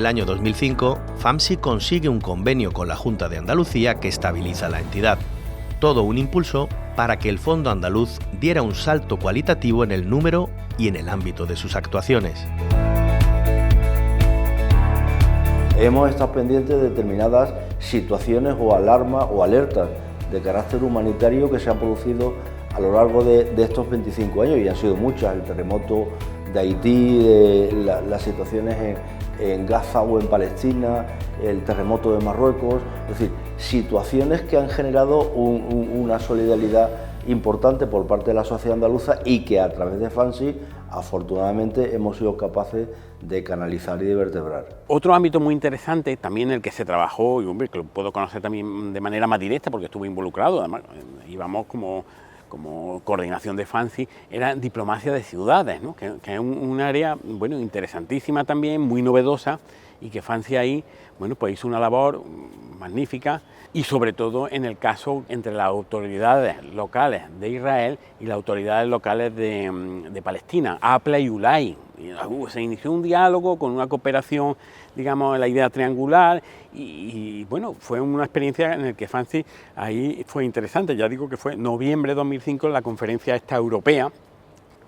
año 2005, FAMSI consigue un convenio con la Junta de Andalucía que estabiliza la entidad. Todo un impulso para que el Fondo Andaluz diera un salto cualitativo en el número y en el ámbito de sus actuaciones. Hemos estado pendientes de determinadas situaciones o alarmas o alertas de carácter humanitario que se han producido a lo largo de estos 25 años, y han sido muchas: el terremoto de Haití, las situaciones en Gaza o en Palestina, el terremoto de Marruecos, es decir, situaciones que han generado una solidaridad importante por parte de la sociedad andaluza y que a través de FAMSI afortunadamente hemos sido capaces de canalizar y de vertebrar. Otro ámbito muy interesante, también el que se trabajó, y hombre, que lo puedo conocer también de manera más directa porque estuve involucrado, además íbamos como coordinación de FAMSI, era diplomacia de ciudades, ¿no? que es un área bueno, interesantísima también, muy novedosa, y que FAMSI ahí bueno, pues hizo una labor magnífica, y sobre todo en el caso entre las autoridades locales de Israel y las autoridades locales de Palestina, APLA y ULAI. Se inició un diálogo con una cooperación, digamos, la idea triangular, y bueno, fue una experiencia en la que FAMSI ahí fue interesante. Ya digo que fue noviembre de 2005 en la conferencia esta europea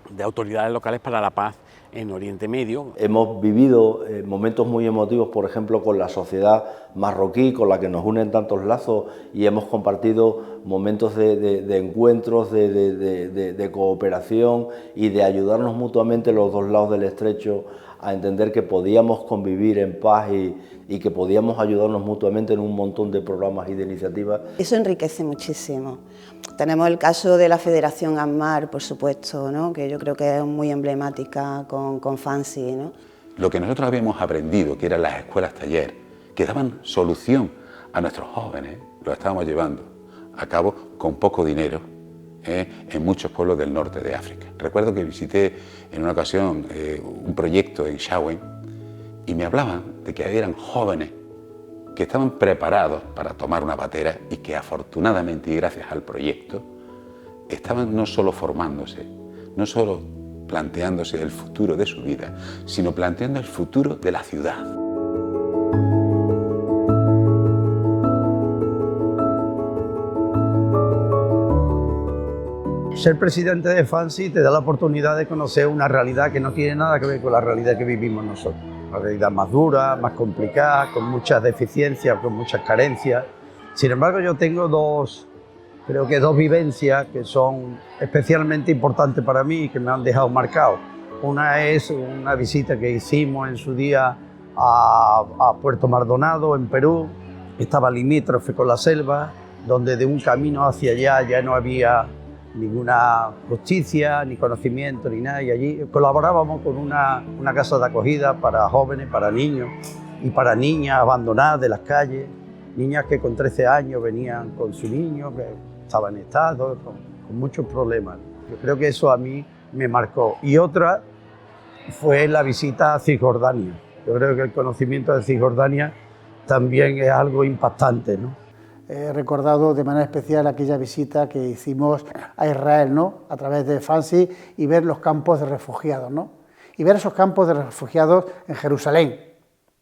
de autoridades locales para la paz en Oriente Medio. Hemos vivido momentos muy emotivos, por ejemplo, con la sociedad marroquí, con la que nos unen tantos lazos, y hemos compartido momentos de encuentros, de cooperación y de ayudarnos mutuamente los dos lados del estrecho a entender que podíamos convivir en paz y que podíamos ayudarnos mutuamente en un montón de programas y de iniciativas. Eso enriquece muchísimo. Tenemos el caso de la Federación AMMAR, por supuesto, ¿no? Que yo creo que es muy emblemática con FAMSI, ¿no? Lo que nosotros habíamos aprendido, que eran las escuelas taller, que daban solución a nuestros jóvenes, lo estábamos llevando a cabo con poco dinero en muchos pueblos del norte de África. Recuerdo que visité en una ocasión un proyecto en Shawen y me hablaban de que eran jóvenes que estaban preparados para tomar una patera y que afortunadamente y gracias al proyecto estaban no solo formándose, no solo planteándose el futuro de su vida, sino planteando el futuro de la ciudad. Ser presidente de FAMSI te da la oportunidad de conocer una realidad que no tiene nada que ver con la realidad que vivimos nosotros. Una realidad más dura, más complicada, con muchas deficiencias, con muchas carencias. Sin embargo, yo tengo dos vivencias que son especialmente importantes para mí y que me han dejado marcado. Una es una visita que hicimos en su día a Puerto Maldonado, en Perú. Estaba limítrofe con la selva, donde de un camino hacia allá ya no había ninguna justicia, ni conocimiento, ni nada, y allí colaborábamos con una casa de acogida para jóvenes, para niños y para niñas abandonadas de las calles, niñas que con 13 años venían con su niño, que estaba en estado, con muchos problemas. Yo creo que eso a mí me marcó. Y otra fue la visita a Cisjordania. Yo creo que el conocimiento de Cisjordania también es algo impactante, ¿no? He recordado de manera especial aquella visita que hicimos a Israel, ¿no? A través de FAMSI, y ver los campos de refugiados, ¿no? Y ver esos campos de refugiados en Jerusalén.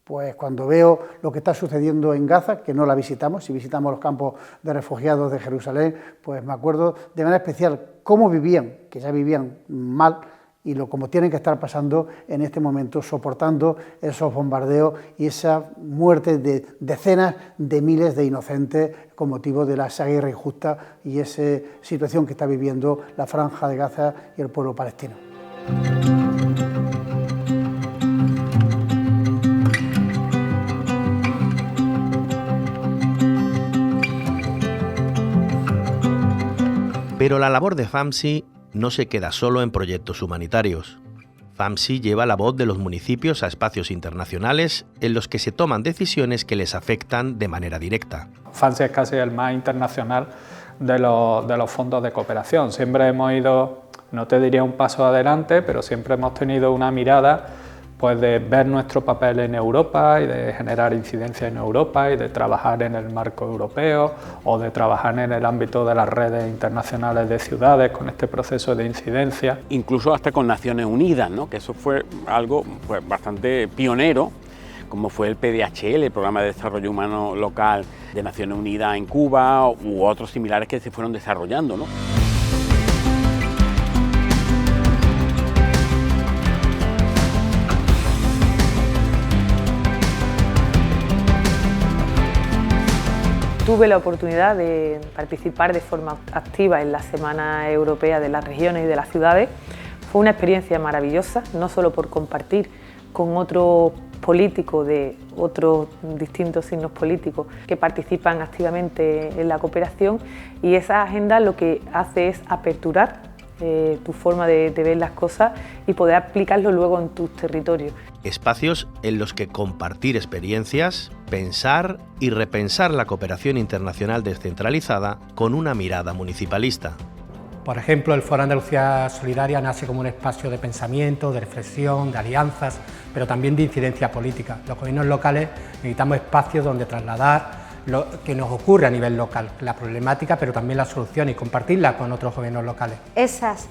Pues cuando veo lo que está sucediendo en Gaza, que no la visitamos, si visitamos los campos de refugiados de Jerusalén, pues me acuerdo de manera especial cómo vivían, que ya vivían mal, y como tienen que estar pasando en este momento, soportando esos bombardeos y esa muerte de decenas de miles de inocentes con motivo de esa guerra injusta y esa situación que está viviendo la Franja de Gaza y el pueblo palestino. Pero la labor de FAMSI no se queda solo en proyectos humanitarios. FAMSI lleva la voz de los municipios a espacios internacionales en los que se toman decisiones que les afectan de manera directa. FAMSI es casi el más internacional de los fondos de cooperación. Siempre hemos ido, no te diría un paso adelante, pero siempre hemos tenido una mirada pues de ver nuestro papel en Europa y de generar incidencia en Europa y de trabajar en el marco europeo o de trabajar en el ámbito de las redes internacionales de ciudades con este proceso de incidencia. Incluso hasta con Naciones Unidas, ¿no? Que eso fue algo pues, bastante pionero como fue el PDHL, el Programa de Desarrollo Humano Local de Naciones Unidas en Cuba, u otros similares que se fueron desarrollando, ¿no? Tuve la oportunidad de participar de forma activa en la Semana Europea de las Regiones y de las Ciudades. Fue una experiencia maravillosa, no solo por compartir con otros políticos de otros distintos signos políticos que participan activamente en la cooperación, y esa agenda lo que hace es aperturar tu forma de ver las cosas y poder aplicarlo luego en tus territorios. Espacios en los que compartir experiencias, pensar y repensar la cooperación internacional descentralizada con una mirada municipalista. Por ejemplo, el Foro Andalucía Solidaria nace como un espacio de pensamiento, de reflexión, de alianzas, pero también de incidencia política. Los gobiernos locales necesitamos espacios donde trasladar lo que nos ocurre a nivel local, la problemática, pero también la solución, y compartirla con otros gobiernos locales. Esas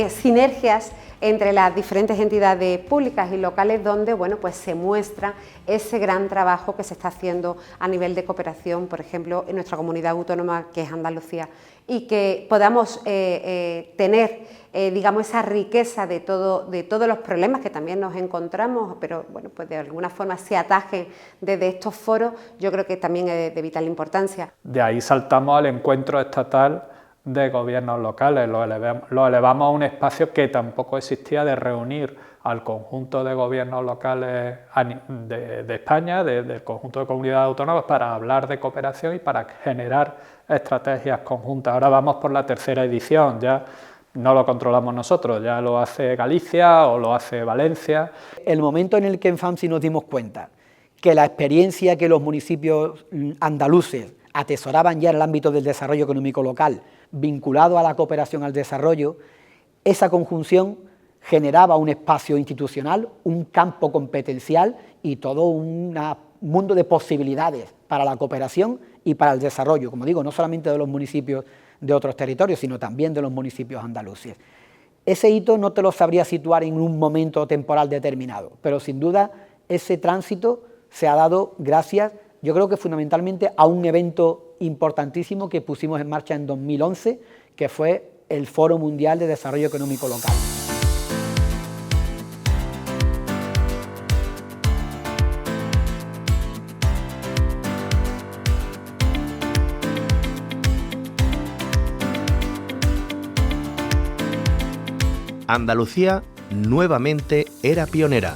sinergias entre las diferentes entidades públicas y locales, donde pues se muestra ese gran trabajo que se está haciendo a nivel de cooperación, por ejemplo, en nuestra comunidad autónoma, que es Andalucía, y que podamos tener, digamos, esa riqueza de todos los problemas que también nos encontramos, pero pues de alguna forma se atajen desde estos foros. Yo creo que también es de vital importancia. De ahí saltamos al encuentro estatal de gobiernos locales, lo elevamos a un espacio que tampoco existía, de reunir al conjunto de gobiernos locales de España, del conjunto de comunidades autónomas, para hablar de cooperación y para generar estrategias conjuntas. Ahora vamos por la tercera edición, ya no lo controlamos nosotros, ya lo hace Galicia o lo hace Valencia. El momento en el que en FAMSI nos dimos cuenta que la experiencia que los municipios andaluces atesoraban ya en el ámbito del desarrollo económico local, vinculado a la cooperación al desarrollo, esa conjunción generaba un espacio institucional, un campo competencial y todo un mundo de posibilidades para la cooperación y para el desarrollo, como digo, no solamente de los municipios de otros territorios, sino también de los municipios andaluces. Ese hito no te lo sabría situar en un momento temporal determinado, pero sin duda ese tránsito se ha dado gracias, yo creo que fundamentalmente, a un evento importantísimo que pusimos en marcha en 2011, que fue el Foro Mundial de Desarrollo Económico Local. Andalucía nuevamente era pionera.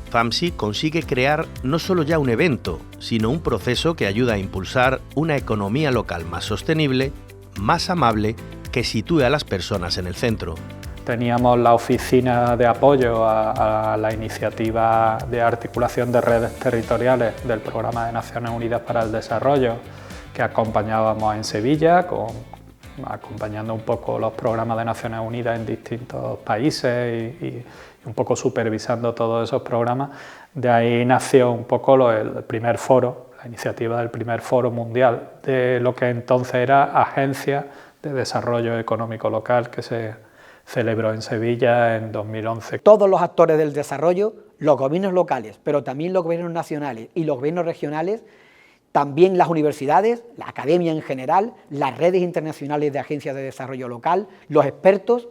FAMSI consigue crear no solo ya un evento, sino un proceso que ayuda a impulsar una economía local más sostenible, más amable, que sitúe a las personas en el centro. Teníamos la oficina de apoyo a la iniciativa de articulación de redes territoriales del Programa de Naciones Unidas para el Desarrollo, que acompañábamos en Sevilla, acompañando un poco los programas de Naciones Unidas en distintos países y un poco supervisando todos esos programas. De ahí nació un poco el primer foro, la iniciativa del primer foro mundial de lo que entonces era Agencia de Desarrollo Económico Local, que se celebró en Sevilla en 2011. Todos los actores del desarrollo, los gobiernos locales, pero también los gobiernos nacionales y los gobiernos regionales, también las universidades, la academia en general, las redes internacionales de agencias de desarrollo local, los expertos,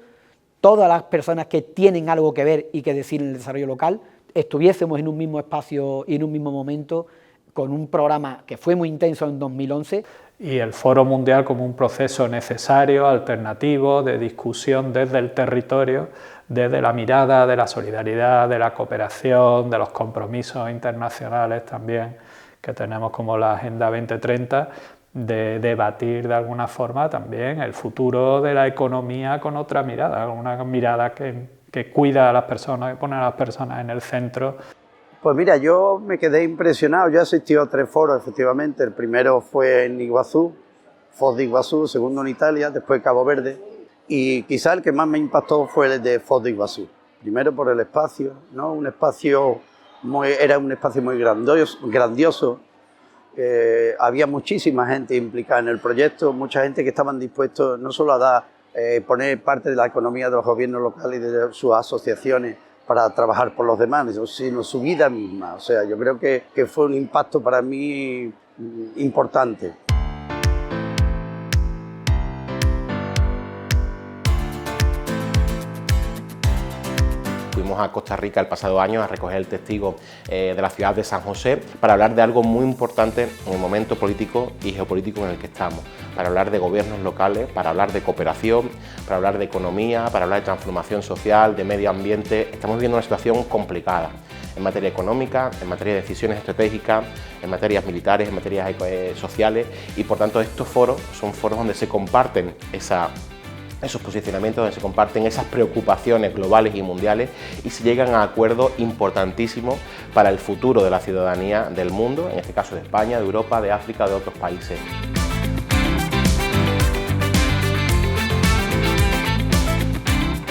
todas las personas que tienen algo que ver y que decir en el desarrollo local, estuviésemos en un mismo espacio y en un mismo momento con un programa que fue muy intenso en 2011. Y el Foro Mundial como un proceso necesario, alternativo, de discusión desde el territorio, desde la mirada de la solidaridad, de la cooperación, de los compromisos internacionales también que tenemos como la Agenda 2030, de debatir de alguna forma también el futuro de la economía con otra mirada, una mirada que cuida a las personas, que pone a las personas en el centro. Pues mira, yo me quedé impresionado, yo he asistido a 3 foros efectivamente, el primero fue en Iguazú, Foz de Iguazú, segundo en Italia, después Cabo Verde, y quizá el que más me impactó fue el de Foz de Iguazú, primero por el espacio, ¿no? Era un espacio muy grandioso. Había muchísima gente implicada en el proyecto, mucha gente que estaban dispuestos no solo a poner parte de la economía de los gobiernos locales y de sus asociaciones para trabajar por los demás, sino su vida misma. O sea, yo creo que fue un impacto para mí importante. Fuimos a Costa Rica el pasado año a recoger el testigo de la ciudad de San José para hablar de algo muy importante en el momento político y geopolítico en el que estamos, para hablar de gobiernos locales, para hablar de cooperación, para hablar de economía, para hablar de transformación social, de medio ambiente. Estamos viviendo una situación complicada en materia económica, en materia de decisiones estratégicas, en materias militares, en materias sociales, y por tanto estos foros son foros donde se comparten esos posicionamientos, donde se comparten esas preocupaciones globales y mundiales y se llegan a acuerdos importantísimos para el futuro de la ciudadanía del mundo, en este caso de España, de Europa, de África, de otros países.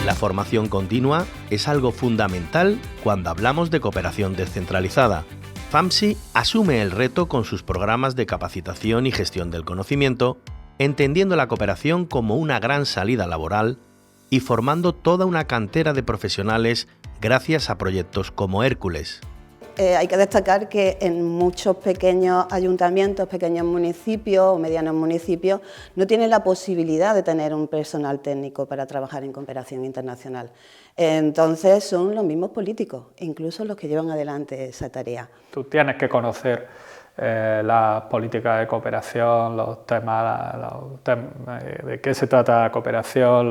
La formación continua es algo fundamental cuando hablamos de cooperación descentralizada. FAMSI asume el reto con sus programas de capacitación y gestión del conocimiento, entendiendo la cooperación como una gran salida laboral y formando toda una cantera de profesionales gracias a proyectos como Hércules. Hay que destacar que en muchos pequeños ayuntamientos, pequeños municipios o medianos municipios no tienen la posibilidad de tener un personal técnico para trabajar en cooperación internacional. Entonces son los mismos políticos, incluso los que llevan adelante esa tarea. Tú tienes que conocer las políticas de cooperación, los temas de qué se trata la cooperación,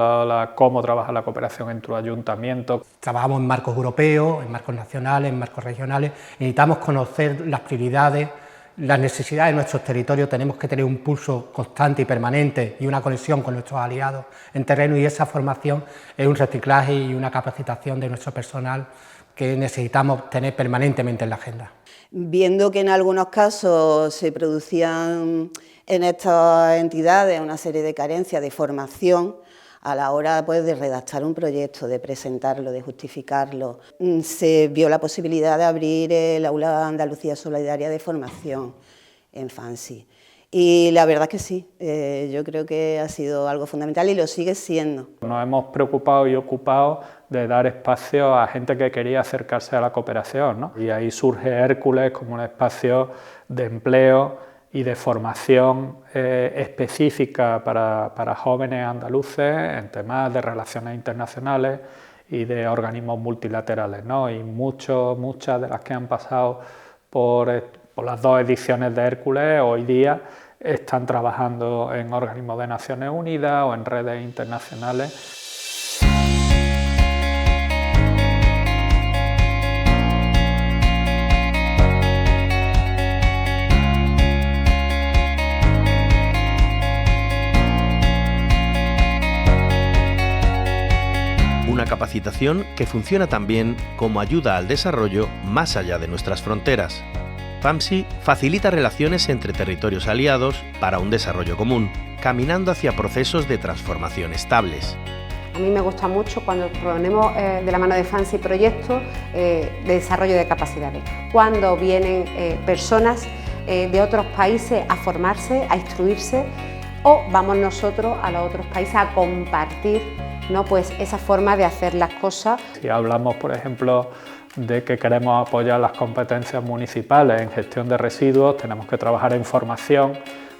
cómo trabaja la cooperación en tu ayuntamiento. Trabajamos en marcos europeos, en marcos nacionales, en marcos regionales. Necesitamos conocer las prioridades, las necesidades de nuestros territorios. Tenemos que tener un pulso constante y permanente y una conexión con nuestros aliados en terreno, y esa formación es un reciclaje y una capacitación de nuestro personal que necesitamos tener permanentemente en la agenda. Viendo que en algunos casos se producían en estas entidades una serie de carencias de formación, a la hora pues, de redactar un proyecto, de presentarlo, de justificarlo, se vio la posibilidad de abrir el Aula Andalucía Solidaria de Formación en FAMSI. Y la verdad que sí, yo creo que ha sido algo fundamental y lo sigue siendo. Nos hemos preocupado y ocupado de dar espacio a gente que quería acercarse a la cooperación, ¿no? Y ahí surge Hércules como un espacio de empleo y de formación específica para jóvenes andaluces en temas de relaciones internacionales y de organismos multilaterales, ¿no? Y muchas de las que han pasado por las dos ediciones de Hércules hoy día están trabajando en organismos de Naciones Unidas o en redes internacionales. Una capacitación que funciona también como ayuda al desarrollo más allá de nuestras fronteras. FAMSI facilita relaciones entre territorios aliados para un desarrollo común, caminando hacia procesos de transformación estables. A mí me gusta mucho cuando proponemos de la mano de FAMSI proyectos de desarrollo de capacidades. Cuando vienen personas de otros países a formarse, a instruirse, o vamos nosotros a los otros países a compartir, ¿no? Pues esa forma de hacer las cosas. Si hablamos, por ejemplo, de que queremos apoyar las competencias municipales en gestión de residuos, tenemos que trabajar en formación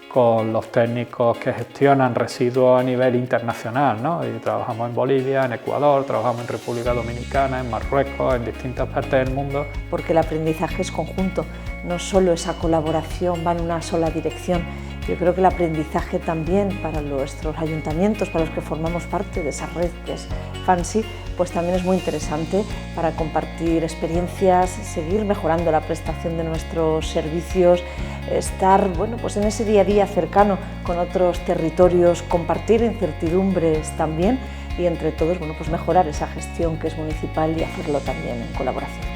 con los técnicos que gestionan residuos a nivel internacional, ¿no? Y trabajamos en Bolivia, en Ecuador, trabajamos en República Dominicana, en Marruecos, en distintas partes del mundo. Porque el aprendizaje es conjunto, no solo esa colaboración va en una sola dirección. Yo creo que el aprendizaje también para nuestros ayuntamientos, para los que formamos parte de esa red que es FAMSI, pues también es muy interesante para compartir experiencias, seguir mejorando la prestación de nuestros servicios, estar pues en ese día a día cercano con otros territorios, compartir incertidumbres también y entre todos pues mejorar esa gestión que es municipal y hacerlo también en colaboración.